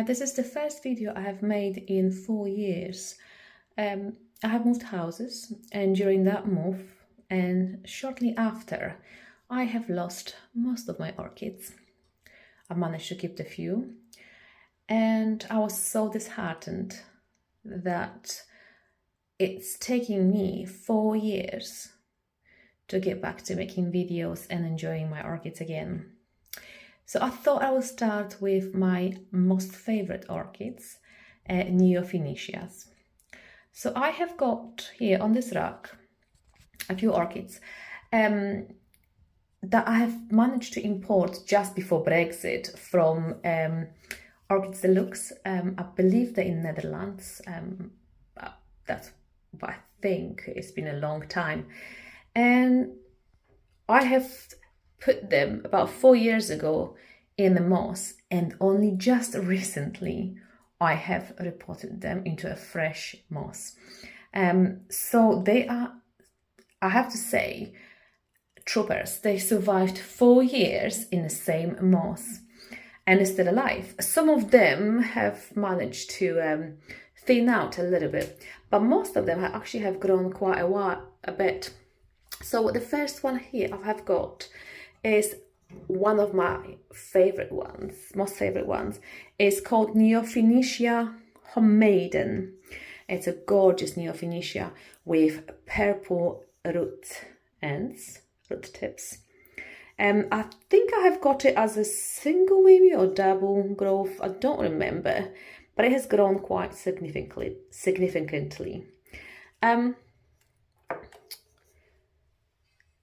This is the first video I have made in 4 years. I have moved houses, and during that move and shortly after, I have lost most of my orchids. I managed to keep the few, and I was so disheartened that it's taking me 4 years to get back to making videos and enjoying my orchids again. So I thought I would start with my most favorite orchids, Neofinetias. So I have got here on this rack a few orchids that I have managed to import just before Brexit from Orchids Deluxe. I believe they're in Netherlands. That's what I think. It's been a long time. And I have put them about 4 years ago in the moss, and only just recently I have repotted them into a fresh moss. So they are, I have to say, troopers. They survived 4 years in the same moss and are still alive. Some of them have managed to thin out a little bit, but most of them actually have grown quite a bit. So the first one here I have got is one of my favorite ones, most favorite ones. It's called Neofinetia Homemaiden. It's a gorgeous Neofinetia with purple root ends, root tips. I think I have got it as a single maybe or double growth. I don't remember, but it has grown quite significantly.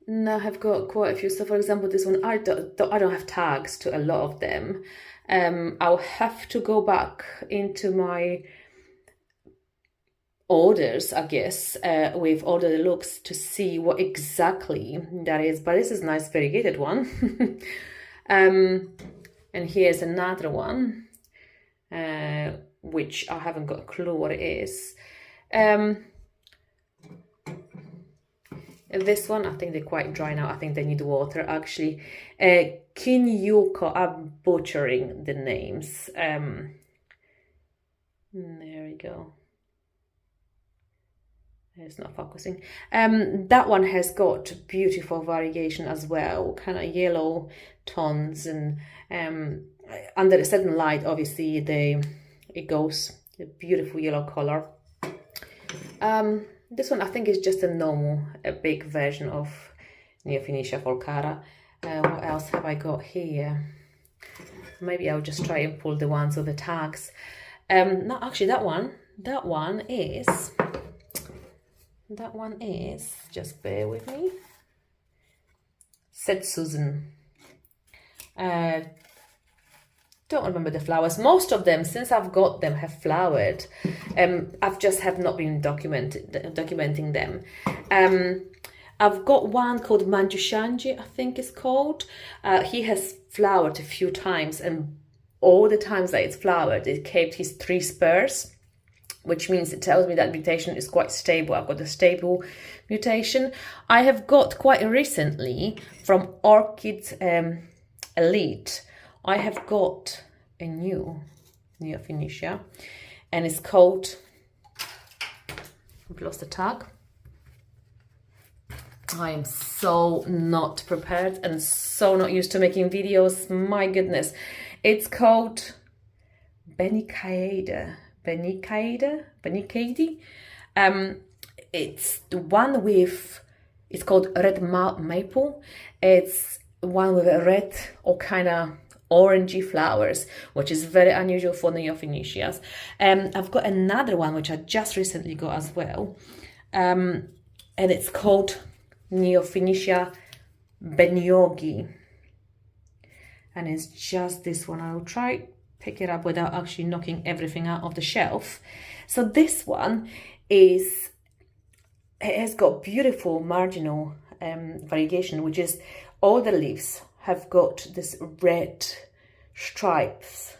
Now I've got quite a few. So for example, this one, I don't have tags to a lot of them. I'll have to go back into my orders, I guess, with Order Deluxe to see what exactly that is. But this is a nice variegated one. And here's another one, which I haven't got a clue what it is. This one, I think they're quite dry now. I think they need water, actually. Kinyuko, I'm butchering the names. There we go. It's not focusing. That one has got beautiful variegation as well, kind of yellow tones, and under a certain light, obviously, it goes a beautiful yellow color. This one I think is just a big version of Neofinetia falcata. What else have I got here? Maybe I'll just try and pull the ones with the tags. No, actually that one is, just bear with me, said Susan. Don't remember the flowers. Most of them, since I've got them, have flowered. I've just have not been documenting them. I've got one called Manjushanji, I think it's called. He has flowered a few times, and all the times that it's flowered, it kept his 3 spurs, which means it tells me that mutation is quite stable. I've got a stable mutation. I have got quite recently from Orchid Elite, I have got a new Neofinetia, and it's called, I've lost the tag. I am so not prepared and so not used to making videos. My goodness. It's called Benikaide. It's the one with, it's called red maple. It's one with a red or kind of orangey flowers, which is very unusual for Neofinetias. I've got another one which I just recently got as well, and it's called Neofinetia Benyogi, and it's just this one. I will try pick it up without actually knocking everything out of the shelf. So this one it has got beautiful marginal variegation, which is all the leaves have got this red stripes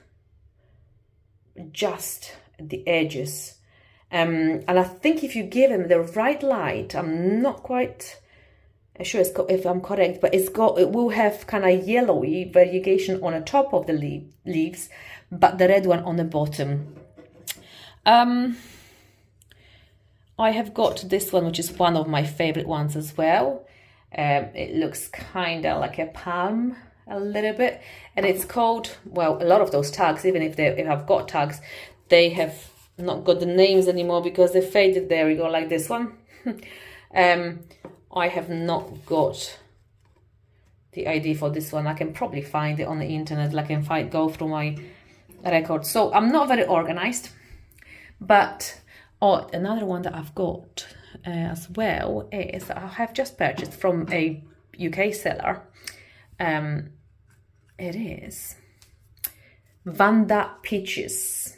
just at the edges. And I think if you give them the right light, I'm not quite I'm sure if I'm correct, but it will have kind of yellowy variegation on the top of the leaves, but the red one on the bottom. I have got this one, which is one of my favorite ones as well. It looks kind of like a palm a little bit, and it's called, well, a lot of those tags, even if I've got tags, they have not got the names anymore because they faded. There we go, like this one. I have not got the ID for this one. I can probably find it on the internet. I can go through my records. So I'm not very organized, but another one that I've got as well is I have just purchased from a UK seller. It is Vanda Peaches.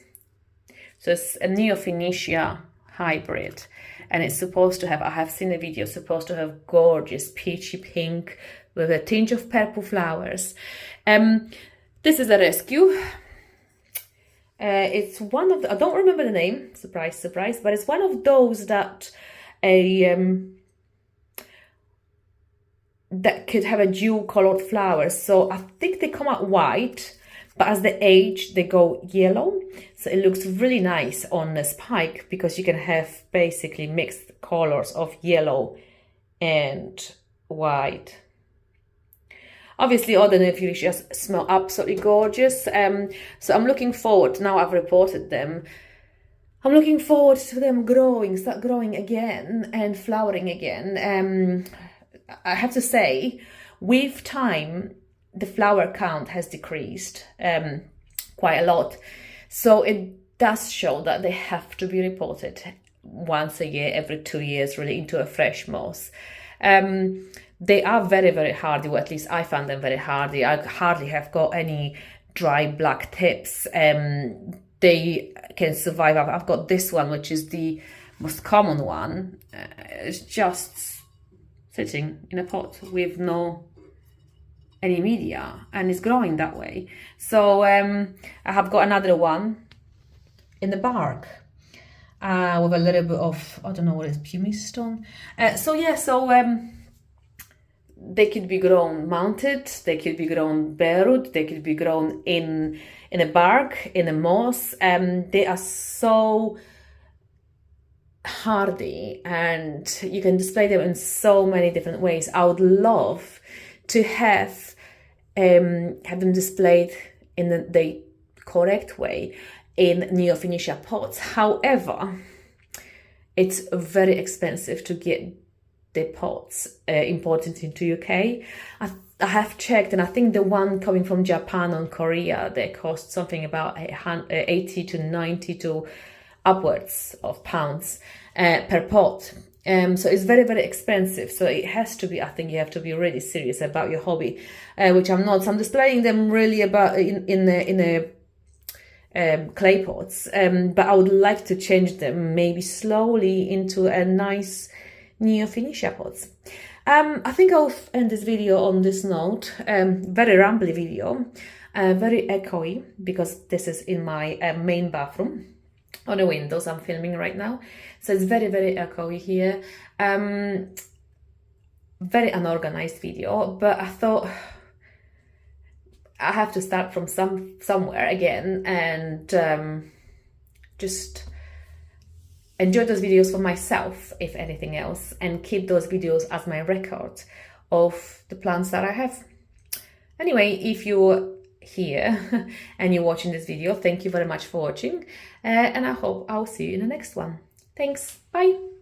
So it's a Neofinetia hybrid, and it's supposed to have, I have seen a video, supposed to have gorgeous peachy pink with a tinge of purple flowers. This is a rescue. It's one of the, I don't remember the name, surprise, surprise, but it's one of those that that could have a dual colored flowers. So I think they come out white, but as they age, they go yellow. So it looks really nice on the spike because you can have basically mixed colors of yellow and white. Obviously, all the Neofinetias smell absolutely gorgeous. So I'm looking forward, now I've reported them, I'm looking forward to them start growing again and flowering again. I have to say, with time, the flower count has decreased quite a lot. So it does show that they have to be reported once a year, every 2 years, really, into a fresh moss. They are very, very hardy, or at least I found them very hardy. I hardly have got any dry black tips. They can survive. I've got this one, which is the most common one. It's just sitting in a pot with any media, and it's growing that way. So I have got another one in the bark with a little bit of, I don't know what it is, pumice stone. They could be grown mounted, they could be grown bare root, they could be grown in a bark, in a moss. They are so hardy, and you can display them in so many different ways. I would love to have them displayed in the correct way in Neofinetia pots. However, it's very expensive to get the pots imported into UK. I have checked, and I think the one coming from Japan and Korea, they cost something about 80 to 90 to upwards of pounds per pot. So it's very, very expensive. So it has to be, I think you have to be really serious about your hobby, which I'm not. So I'm displaying them really about in the clay pots, but I would like to change them maybe slowly into a nice Neofinetia pots. I think I'll end this video on this note. Very rambly video, very echoey, because this is in my main bathroom on the windows I'm filming right now. So it's very, very echoey here. Very unorganized video, but I thought I have to start from somewhere again, and just enjoy those videos for myself, if anything else, and keep those videos as my record of the plants that I have. Anyway, if you're here and you're watching this video, thank you very much for watching, and I hope I'll see you in the next one. Thanks, bye!